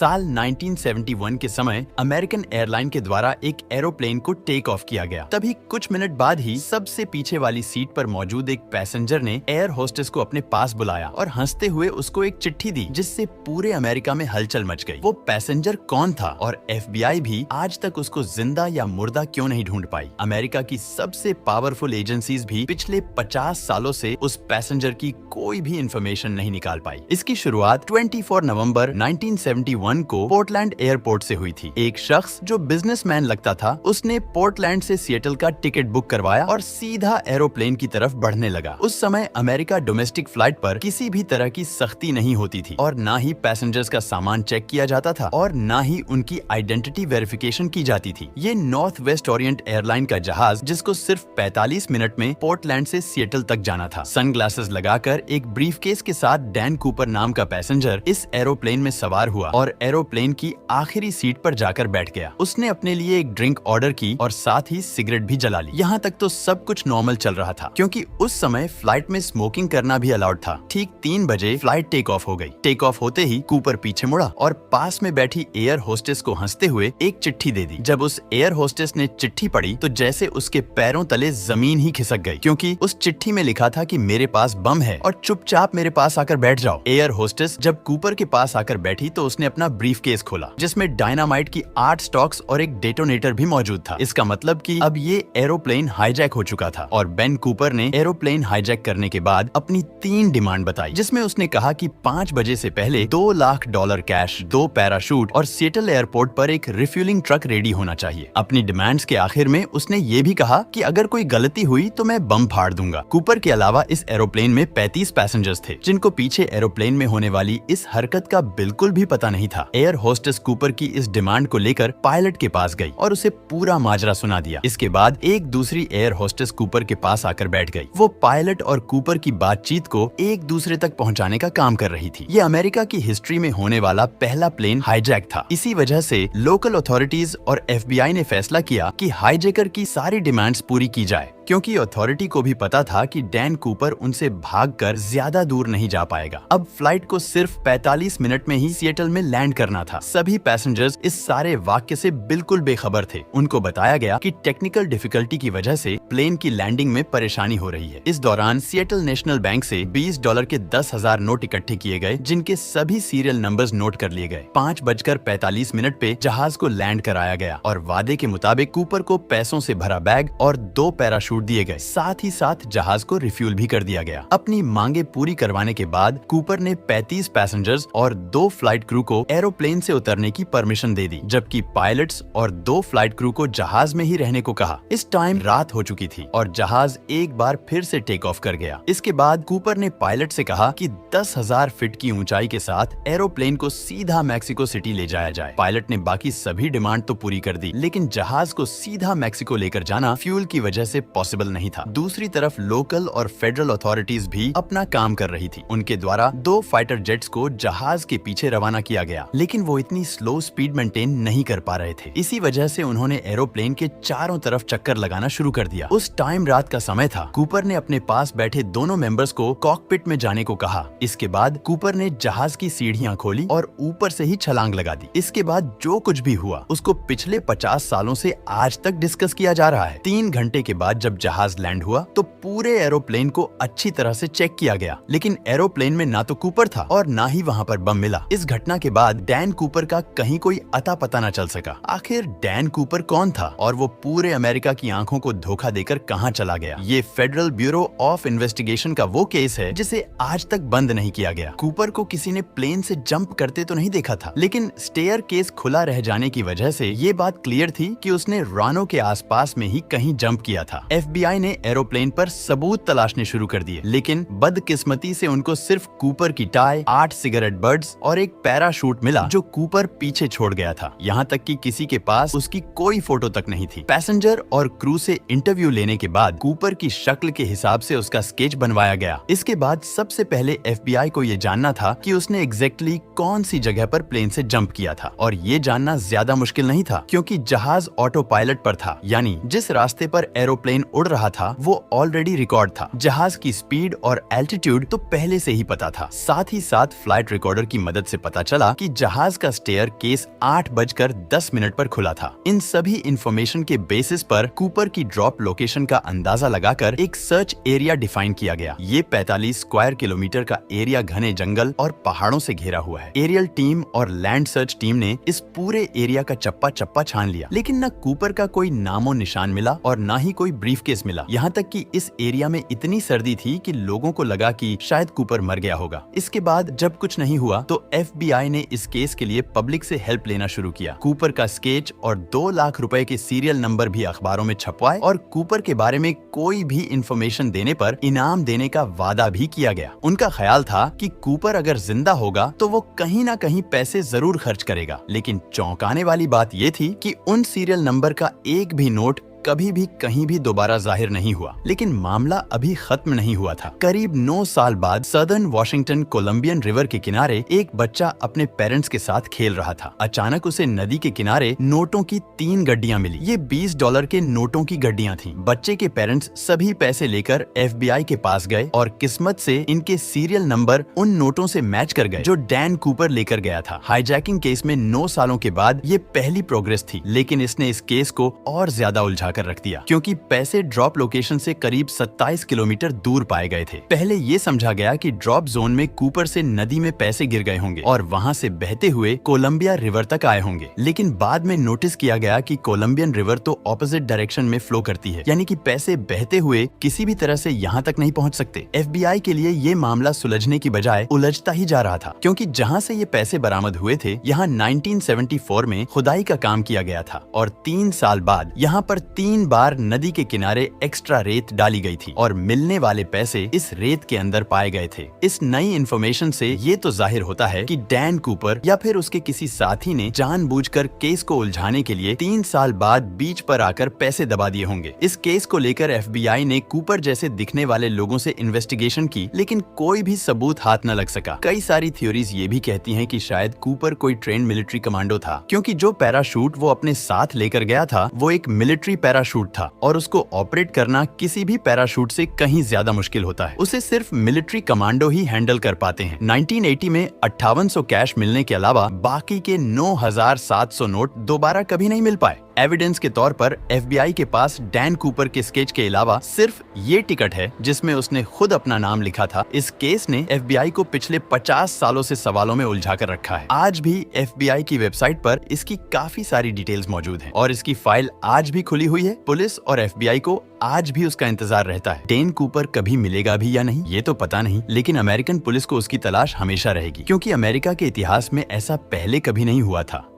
साल 1971 के समय अमेरिकन एयरलाइन के द्वारा एक एरोप्लेन को टेक ऑफ किया गया। तभी कुछ मिनट बाद ही सबसे पीछे वाली सीट पर मौजूद एक पैसेंजर ने एयर होस्टेस को अपने पास बुलाया और हंसते हुए उसको एक चिट्ठी दी, जिससे पूरे अमेरिका में हलचल मच गई। वो पैसेंजर कौन था और FBI भी आज तक उसको जिंदा या मुर्दा क्यों नहीं ढूंढ पाई। अमेरिका की सबसे पावरफुल एजेंसीज भी पिछले 50 सालों से उस पैसेंजर की कोई भी इंफॉर्मेशन नहीं निकाल पाई। इसकी शुरुआत 24 नवंबर 1971 को पोर्टलैंड एयरपोर्ट से हुई थी। एक शख्स जो बिजनेसमैन लगता था, उसने पोर्टलैंड से सिएटल का टिकट बुक करवाया और सीधा एरोप्लेन की तरफ बढ़ने लगा। उस समय अमेरिका डोमेस्टिक फ्लाइट पर किसी भी तरह की सख्ती नहीं होती थी और ना ही पैसेंजर्स का सामान चेक किया जाता था और ना ही उनकी आइडेंटिटी वेरिफिकेशन की जाती थी। ये नॉर्थ वेस्ट ओरिएंट एयरलाइन का जहाज, जिसको सिर्फ 45 मिनट में पोर्टलैंड से सिएटल तक जाना था। सनग्लासेस लगाकर एक ब्रीफकेस के साथ डैन कूपर नाम का पैसेंजर इस एरोप्लेन में सवार हुआ और एरोप्लेन की आखिरी सीट पर जाकर बैठ गया। उसने अपने लिए एक ड्रिंक ऑर्डर की और साथ ही सिगरेट भी जला ली। यहाँ तक तो सब कुछ नॉर्मल चल रहा था, क्योंकि उस समय फ्लाइट में स्मोकिंग करना भी अलाउड था। ठीक 3 बजे फ्लाइट टेक ऑफ हो गई। टेक ऑफ होते ही कूपर पीछे मुड़ा और पास में बैठी एयर होस्टेस को हंसते हुए एक चिट्ठी दे दी। जब उस एयर होस्टेस ने चिट्ठी पढ़ी तो जैसे उसके पैरों तले जमीन ही खिसक गई, क्योंकि उस चिट्ठी में लिखा था कि मेरे पास बम है और चुपचाप मेरे पास आकर बैठ जाओ। एयर होस्टेस जब कूपर के पास आकर बैठी तो उसने अपना ब्रीफकेस खोला, जिसमें डायनामाइट की 8 स्टॉक्स और एक डेटोनेटर भी मौजूद था। इसका मतलब कि अब ये एरोप्लेन हाईजैक हो चुका था और बेन कूपर ने एरोप्लेन हाईजैक करने के बाद अपनी 3 डिमांड बताई, जिसमें उसने कहा कि 5 बजे से पहले $2 लाख कैश, 2 पैराशूट और सिएटल एयरपोर्ट पर एक रिफ्यूलिंग ट्रक रेडी होना चाहिए। अपनी डिमांड्स के आखिर में उसने ये भी कहा कि अगर कोई गलती हुई तो मैं बम फाड़ दूंगा। कूपर के अलावा इस एरोप्लेन में 35 पैसेंजर्स थे, जिनको पीछे एरोप्लेन में होने वाली इस हरकत का बिल्कुल भी पता नहीं था। एयर होस्टेस कूपर की इस डिमांड को लेकर पायलट के पास गई और उसे पूरा माजरा सुना दिया। इसके बाद एक दूसरी एयर होस्टेस कूपर के पास आकर बैठ गई। वो पायलट और कूपर की बातचीत को एक दूसरे तक पहुंचाने का काम कर रही थी। ये अमेरिका की हिस्ट्री में होने वाला पहला प्लेन हाईजैक था। इसी वजह से लोकल अथॉरिटीज और FBI ने फैसला किया कि हाईजैकर की सारी डिमांड्स पूरी की जाए, क्योंकि अथॉरिटी को भी पता था कि डैन कूपर उनसे भागकर ज्यादा दूर नहीं जा पाएगा। अब फ्लाइट को सिर्फ 45 मिनट में ही सिएटल में लैंड करना था। सभी पैसेंजर्स इस सारे वाक्य से बिल्कुल बेखबर थे। उनको बताया गया कि टेक्निकल डिफिकल्टी की वजह से प्लेन की लैंडिंग में परेशानी हो रही है। इस दौरान सिएटल नेशनल बैंक से $20 के 10,000 नोट इकट्ठे किए गए, जिनके सभी सीरियल नंबर्स नोट कर लिए गए। 5:45 पे जहाज को लैंड कराया गया और वादे के मुताबिक कूपर को पैसों से भरा बैग और 2 पैराशूट दिए गए। साथ ही साथ जहाज को रिफ्यूल भी कर दिया गया। अपनी मांगे पूरी करवाने के बाद कूपर ने 35 पैसेंजर्स और 2 फ्लाइट क्रू को एरोप्लेन से उतरने की परमिशन दे दी, जबकि पायलट्स और 2 फ्लाइट क्रू को जहाज में ही रहने को कहा। इस टाइम रात हो चुकी थी और जहाज एक बार फिर से टेक ऑफ कर गया। इसके बाद कूपर ने पायलट से कहा कि 10,000 फीट की ऊंचाई के साथ एरोप्लेन को सीधा मैक्सिको सिटी ले जाया जाए। पायलट ने बाकी सभी डिमांड तो पूरी कर दी, लेकिन जहाज को सीधा मैक्सिको लेकर जाना फ्यूल की वजह से पॉसिबल नहीं था। दूसरी तरफ लोकल और फेडरल अथॉरिटीज भी अपना काम कर रही थी। उनके द्वारा 2 फाइटर जेट्स को जहाज के पीछे रवाना किया गया, लेकिन वो इतनी स्लो स्पीड मेंटेन नहीं कर पा रहे थे। इसी वजह से उन्होंने एरोप्लेन के चारों तरफ चक्कर लगाना शुरू कर दिया। उस टाइम रात का समय था। कूपर ने अपने पास बैठे दोनों मेंबर्स को कॉकपिट में जाने को कहा। इसके बाद कूपर ने जहाज की सीढ़ियां खोली और ऊपर से ही छलांग लगा दी। इसके बाद जो कुछ भी हुआ उसको पिछले 50 सालों से आज तक डिस्कस किया जा रहा है। 3 घंटे के बाद जब जहाज लैंड हुआ तो पूरे एरोप्लेन को अच्छी तरह से चेक किया गया, लेकिन एरोप्लेन में ना तो कूपर था और ना ही वहाँ पर बम मिला। इस घटना के बाद डैन कूपर का कहीं कोई अता पता न चल सका। आखिर डैन कूपर कौन था और वो पूरे अमेरिका की आंखों को धोखा देकर कहाँ चला गया? ये फेडरल ब्यूरो ऑफ इन्वेस्टिगेशन का वो केस है जिसे आज तक बंद नहीं किया गया। कूपर को किसी ने प्लेन से जंप करते तो नहीं देखा था, लेकिन स्टेयर केस खुला रह जाने की वजह से ये बात क्लियर थी कि उसने रानो के आसपास में ही कहीं जंप किया था। FBI ने एरोप्लेन पर सबूत तलाशने शुरू कर दिए, लेकिन बदकिस्मती से उनको सिर्फ कूपर की टाई, 8 सिगरेट बर्ड्स और एक पैराशूट मिला जो कूपर पीछे छोड़ गया था। यहाँ तक कि किसी के पास उसकी कोई फोटो तक नहीं थी। पैसेंजर और क्रू से इंटरव्यू लेने के बाद कूपर की शक्ल के हिसाब से उसका स्केच बनवाया गया। इसके बाद सबसे पहले FBI को ये जानना था कि उसने एग्जैक्टली कौन सी जगह पर प्लेन से जंप किया था, और ये जानना ज्यादा मुश्किल नहीं था क्योंकि जहाज ऑटो पायलट पर था, यानी जिस रास्ते पर एरोप्लेन उड़ रहा था वो ऑलरेडी रिकॉर्ड था। जहाज की स्पीड और एल्टीट्यूड तो पहले से ही पता था। साथ ही साथ फ्लाइट रिकॉर्डर की मदद से पता चला कि जहाज का स्टेयर केस 8:10 पर खुला था। इन सभी इंफॉर्मेशन के बेसिस पर कूपर की ड्रॉप लोकेशन का अंदाजा लगाकर एक सर्च एरिया डिफाइन किया गया। ये 45 स्क्वायर किलोमीटर का एरिया घने जंगल और पहाड़ों से घेरा हुआ है। एरियल टीम और लैंड सर्च टीम ने इस पूरे एरिया का चप्पा चप्पा छान लिया, लेकिन न कूपर का कोई नामो निशान मिला और न ही कोई ब्रीफकेस मिला। यहाँ तक कि इस एरिया में इतनी सर्दी थी कि लोगों को लगा कि शायद कूपर मर गया होगा। इसके बाद जब कुछ नहीं हुआ तो FBI ने इस केस के लिए पब्लिक से हेल्प लेना शुरू किया। कूपर का स्केच और 2 लाख रुपए के सीरियल नंबर भी अखबारों में छपवाए और कूपर के बारे में कोई भी इंफॉर्मेशन देने पर इनाम देने का वादा भी किया गया। उनका ख्याल था कि कूपर अगर जिंदा होगा तो वो कहीं ना कहीं पैसे जरूर खर्च करेगा, लेकिन चौंकाने वाली बात ये थी कि उन सीरियल नंबर का एक भी नोट कभी भी कहीं भी दोबारा जाहिर नहीं हुआ। लेकिन मामला अभी खत्म नहीं हुआ था। करीब 9 साल बाद सदर्न वॉशिंगटन कोलंबियन रिवर के किनारे एक बच्चा अपने पेरेंट्स के साथ खेल रहा था। अचानक उसे नदी के किनारे नोटों की 3 गड्डियां मिली। ये $20 के नोटों की गड्डियां थीं। बच्चे के पेरेंट्स सभी पैसे लेकर FBI के पास गए और किस्मत से इनके सीरियल नंबर उन नोटों से मैच कर गए जो डैन कूपर लेकर गया था। हाईजैकिंग केस में 9 सालों के बाद ये पहली प्रोग्रेस थी, लेकिन इसने इस केस को और ज्यादा उलझा कर रख दिया, क्योंकि पैसे ड्रॉप लोकेशन से करीब 27 किलोमीटर दूर पाए गए थे। पहले ये समझा गया कि ड्रॉप जोन में कूपर से नदी में पैसे गिर गए होंगे और वहां से बहते हुए कोलंबिया रिवर तक आए होंगे, लेकिन बाद में नोटिस किया गया कि कोलंबियन रिवर तो ऑपोजिट डायरेक्शन में फ्लो करती है, यानी कि पैसे बहते हुए किसी भी तरह से यहाँ तक नहीं पहुँच सकते। FBI के लिए ये मामला सुलझने की बजाय उलझता ही जा रहा था, क्योंकि जहाँ से ये पैसे बरामद हुए थे यहाँ 1974 में खुदाई का काम किया गया था और 3 साल बाद यहाँ पर 3 बार नदी के किनारे एक्स्ट्रा रेत डाली गई थी और मिलने वाले पैसे इस रेत के अंदर पाए गए थे। इस नई इंफॉर्मेशन से ये तो जाहिर होता है कि डैन कूपर या फिर उसके किसी साथी ने जानबूझकर केस को उलझाने के लिए 3 साल बाद बीच पर आकर पैसे दबा दिए होंगे। इस केस को लेकर FBI ने कूपर जैसे दिखने वाले लोगों से इन्वेस्टिगेशन की, लेकिन कोई भी सबूत हाथ न लग सका। कई सारी थ्योरीज ये भी कहती हैं कि शायद कूपर कोई ट्रेन मिलिट्री कमांडो था, क्योंकि जो पैराशूट वो अपने साथ लेकर गया था वो एक मिलिट्री पैराशूट था और उसको ऑपरेट करना किसी भी पैराशूट से कहीं ज्यादा मुश्किल होता है। उसे सिर्फ मिलिट्री कमांडो ही हैंडल कर पाते हैं। 1980 में 5800 कैश मिलने के अलावा बाकी के 9700 नोट दोबारा कभी नहीं मिल पाए। एविडेंस के तौर पर FBI के पास डैन कूपर के स्केच के अलावा सिर्फ ये टिकट है जिसमें उसने खुद अपना नाम लिखा था। इस केस ने FBI को पिछले 50 सालों से सवालों में उलझा कर रखा है। आज भी FBI की वेबसाइट पर इसकी काफी सारी डिटेल्स मौजूद हैं और इसकी फाइल आज भी खुली हुई है। पुलिस और FBI को आज भी उसका इंतजार रहता है। डैन कूपर कभी मिलेगा भी या नहीं ये तो पता नहीं, लेकिन अमेरिकन पुलिस को उसकी तलाश हमेशा रहेगी, क्योंकि अमेरिका के इतिहास में ऐसा पहले कभी नहीं हुआ था।